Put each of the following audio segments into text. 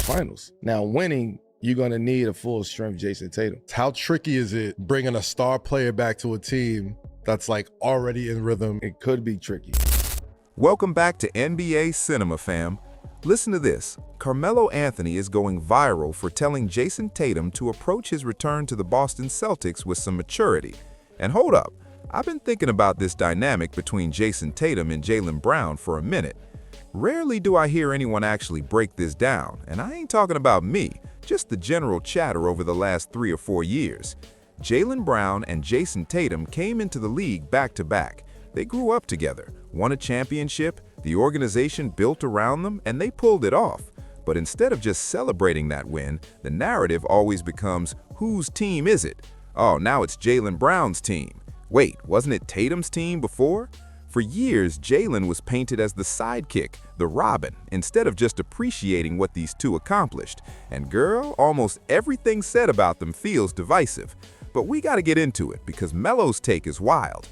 finals. Now winning, you're going to need a full-strength Jayson Tatum. How tricky is it bringing a star player back to a team that's like already in rhythm? It could be tricky. Welcome back to NBA Cinema, fam. Listen to this. Carmelo Anthony is going viral for telling Jayson Tatum to approach his return to the Boston Celtics with some maturity. And hold up, I've been thinking about this dynamic between Jayson Tatum and Jaylen Brown for a minute. Rarely do I hear anyone actually break this down, and I ain't talking about me, just the general chatter over the last 3 or 4 years. Jaylen Brown and Jayson Tatum came into the league back-to-back. They grew up together, won a championship, the organization built around them, and they pulled it off. But instead of just celebrating that win, the narrative always becomes, whose team is it? Oh, now it's Jaylen Brown's team. Wait, wasn't it Tatum's team before? For years, Jaylen was painted as the sidekick, the Robin, instead of just appreciating what these two accomplished. And girl, almost everything said about them feels divisive. But we gotta get into it because Melo's take is wild.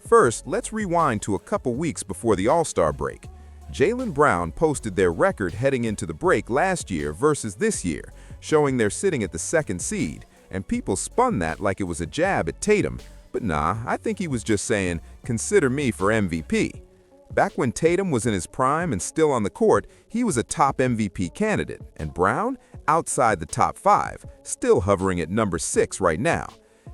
First, let's rewind to a couple weeks before the All-Star break. Jaylen Brown posted their record heading into the break last year versus this year, showing they're sitting at the 2nd seed, and people spun that like it was a jab at Tatum. But nah, I think he was just saying, consider me for MVP. Back when Tatum was in his prime and still on the court, he was a top MVP candidate, and Brown, outside the top 5, still hovering at number 6 right now.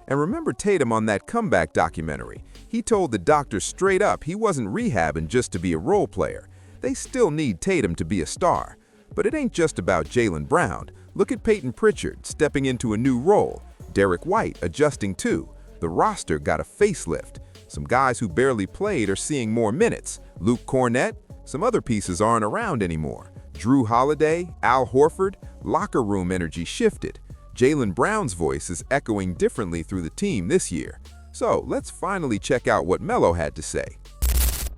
And remember Tatum on that comeback documentary. He told the doctor straight up he wasn't rehabbing just to be a role player. They still need Tatum to be a star. But it ain't just about Jaylen Brown. Look at Peyton Pritchard stepping into a new role, Derek White adjusting too. The roster got a facelift. Some guys who barely played are seeing more minutes. Luke Cornett, some other pieces aren't around anymore. Drew Holiday, Al Horford, locker room energy shifted. Jaylen Brown's voice is echoing differently through the team this year. So let's finally check out what Melo had to say.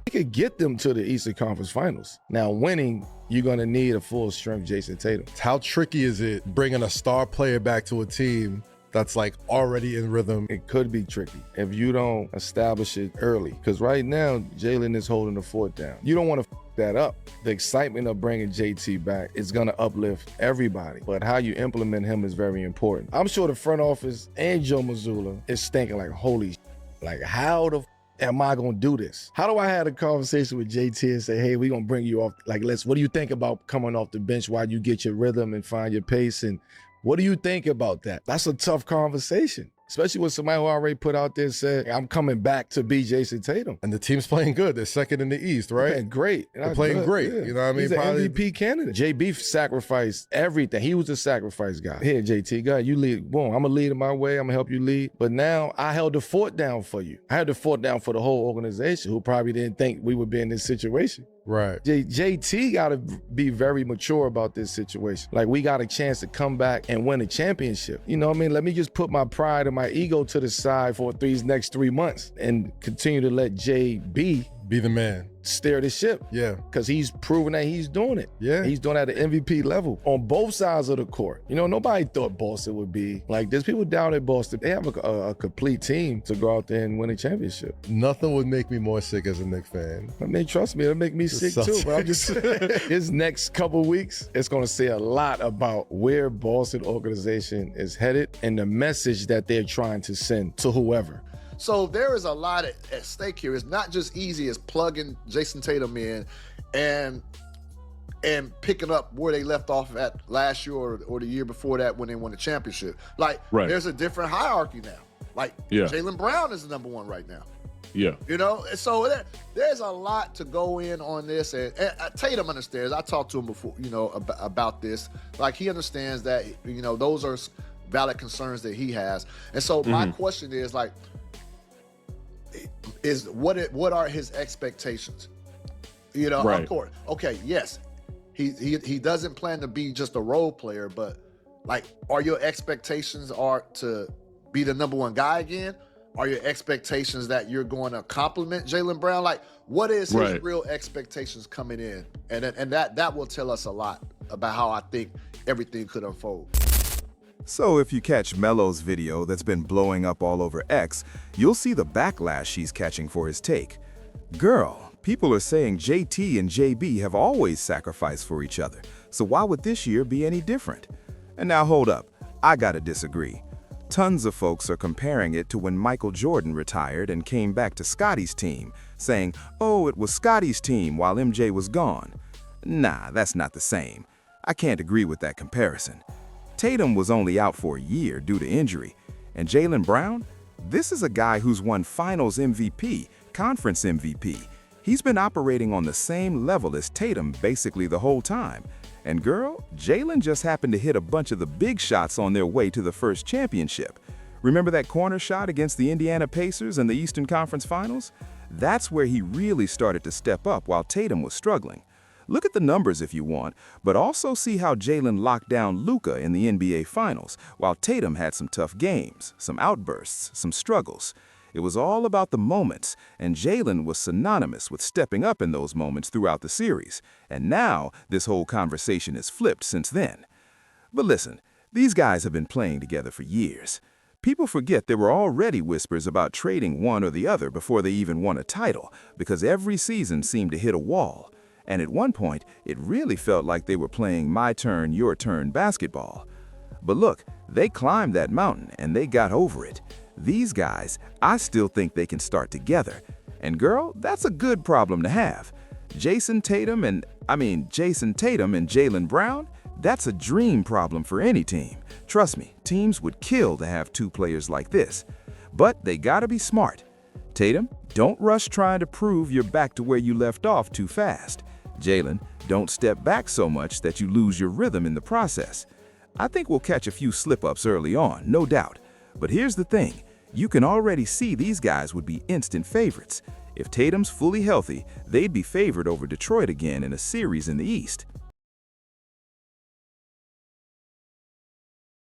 We could get them to the Eastern Conference Finals. Now winning, you're going to need a full-strength Jayson Tatum. How tricky is it bringing a star player back to a team that's like already in rhythm? It could be tricky if you don't establish it early. Because right now, Jaylen is holding the fort down. You don't want to that up. The excitement of bringing JT back is going to uplift everybody. But how you implement him is very important. I'm sure the front office and Joe Mazzulla is thinking like, holy like how the am I going to do this? How do I have a conversation with JT and say, hey, we're going to bring you off. Like, what do you think about coming off the bench while you get your rhythm and find your pace? And what do you think about that? That's a tough conversation, especially with somebody who already put out there and said, I'm coming back to be Jayson Tatum. And the team's playing good. They're 2nd in the East, right? Yeah, great. They're playing great. Yeah. You know what I mean? He's an MVP candidate. JB sacrificed everything. He was the sacrifice guy. Here, JT, go ahead, you lead. Boom, I'm going to lead in my way. I'm going to help you lead. But now I held the fort down for you. I held the fort down for the whole organization who probably didn't think we would be in this situation. Right. JT got to be very mature about this situation. Like, we got a chance to come back and win a championship. You know what I mean? Let me just put my pride and my ego to the side for these next 3 months and continue to let JB be the man. Steer the ship. Yeah. Because he's proven that he's doing it. Yeah. He's doing it at the MVP level on both sides of the court. You know, nobody thought Boston would be like this. People down at Boston, they have a complete team to go out there and win a championship. Nothing would make me more sick as a Knicks fan. I mean, trust me, it'll make me sick too. But I'm just his next couple weeks, it's going to say a lot about where Boston organization is headed and the message that they're trying to send to whoever. So there is a lot at stake here. It's not just easy as plugging Jayson Tatum in and picking up where they left off at last year or the year before that when they won the championship. Like, There's a different hierarchy now. Like, Jaylen Brown is the number 1 right now. Yeah. You know, so there's a lot to go in on this. And Tatum understands. I talked to him before, you know, about this. Like, he understands that, you know, those are valid concerns that he has. And so my question is, like, what are his expectations? You know, of course. Okay, yes, he doesn't plan to be just a role player, but like, are your expectations are to be the number 1 guy again? Are your expectations that you're going to compliment Jaylen Brown? Like, what is his real expectations coming in? And that will tell us a lot about how I think everything could unfold. So if you catch Melo's video that's been blowing up all over X, you'll see the backlash he's catching for his take. Girl, People are saying JT and JB have always sacrificed for each other, so why would this year be any different? And now hold up, I gotta disagree. Tons of folks are comparing it to when Michael Jordan retired and came back to Scotty's team, saying, oh, it was Scotty's team while MJ was gone. Nah, that's not the same. I can't agree with that comparison. Tatum was only out for a year due to injury, and Jaylen Brown? This is a guy who's won Finals MVP, Conference MVP. He's been operating on the same level as Tatum basically the whole time. And girl, Jaylen just happened to hit a bunch of the big shots on their way to the first championship. Remember that corner shot against the Indiana Pacers in the Eastern Conference Finals? That's where he really started to step up while Tatum was struggling. Look at the numbers if you want, but also see how Jaylen locked down Luka in the NBA Finals, while Tatum had some tough games, some outbursts, some struggles. It was all about the moments, and Jaylen was synonymous with stepping up in those moments throughout the series. And now, this whole conversation has flipped since then. But listen, these guys have been playing together for years. People forget there were already whispers about trading one or the other before they even won a title, because every season seemed to hit a wall. And at one point, it really felt like they were playing my turn, your turn basketball. But look, they climbed that mountain and they got over it. These guys, I still think they can start together. And girl, that's a good problem to have. Jayson Tatum and Jaylen Brown, that's a dream problem for any team. Trust me, teams would kill to have two players like this. But they gotta be smart. Tatum, don't rush trying to prove you're back to where you left off too fast. Jaylen, don't step back so much that you lose your rhythm in the process. I think we'll catch a few slip-ups early on, no doubt. But here's the thing, you can already see these guys would be instant favorites. If Tatum's fully healthy, they'd be favored over Detroit again in a series in the East.